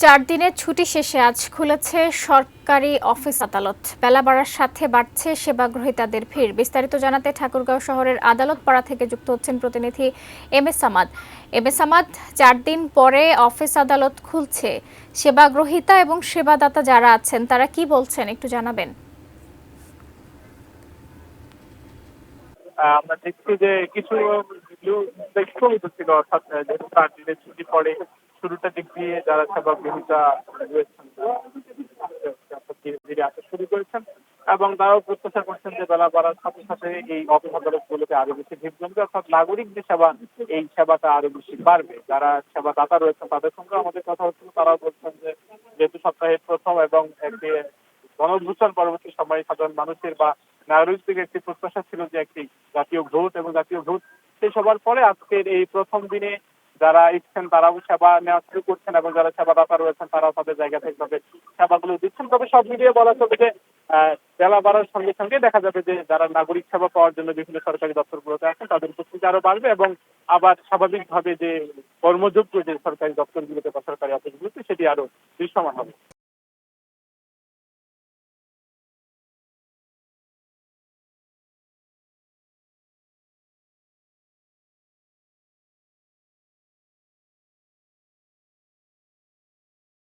4 দিনের ছুটি শেষে আজ খুলেছে সরকারি অফিস আদালত। বেলা বাড়ার সাথে বাড়ছে সেবাগ্রহীতাদের ভিড়। বিস্তারিত জানাতে ঠাকুরগাঁও শহরের আদালত পাড়া থেকে যুক্ত হচ্ছেন প্রতিনিধি এম এ সামাদ। 4 দিন পরে অফিস আদালত খুলছে। সেবাগ্রহীতা এবং সেবাদাতা যারা আছেন তারা কি বলছেন একটু জানাবেন। আমরা দেখছি যে কিছু ছিল, অর্থাৎ যেহেতু 4 দিনের ছুটি পড়ে শুরুটা দিক দিয়ে যারা সেবাগ্রহীতা রয়েছেন ধীরে ধীরে আসা শুরু করেছেন এবং তারাও প্রত্যাশা করছেন যে বেলা বাড়ার সাথে সাথে এই অফিস আদালতগুলোতে আরো বেশি ভিড় জমবে, অর্থাৎ নাগরিক যে সেবা এই সেবাটা আরো বেশি বাড়বে। যারা সেবাদাতা রয়েছেন তাদের সঙ্গে আমাদের কথা হচ্ছিল, তারাও বলছেন যে যেহেতু সপ্তাহের প্রথম এবং একটি গণঅভ্যুত্থান পরবর্তী সময়ে সাধারণ মানুষের বা নাগরিকদের একটি প্রত্যাশা ছিল যে একটি জাতীয় ভোট এবং জাতীয় ভোট সেই সবার পরে আজকের এই প্রথম দিনে যারা ইচ্ছেন তারাও সেবা নেওয়া শুরু করছেন এবং যারা সেবাদাতা রয়েছেন তারাও তাদের জায়গা থেকে তাদের সেবাগুলো দিচ্ছেন। তবে সব মিলিয়ে বলা চলে যে বেলা বাড়ার সঙ্গে সঙ্গে দেখা যাবে যে যারা নাগরিক সেবা পাওয়ার জন্য বিভিন্ন সরকারি দপ্তরগুলোতে আছেন তাদের উপস্থিতি আরো বাড়বে এবং আবার স্বাভাবিকভাবে যে কর্মযোগ্য যে সরকারি দপ্তরগুলোতে বা সরকারি অফিসগুলোতে সেটি আরো দৃশ্যমান হবে।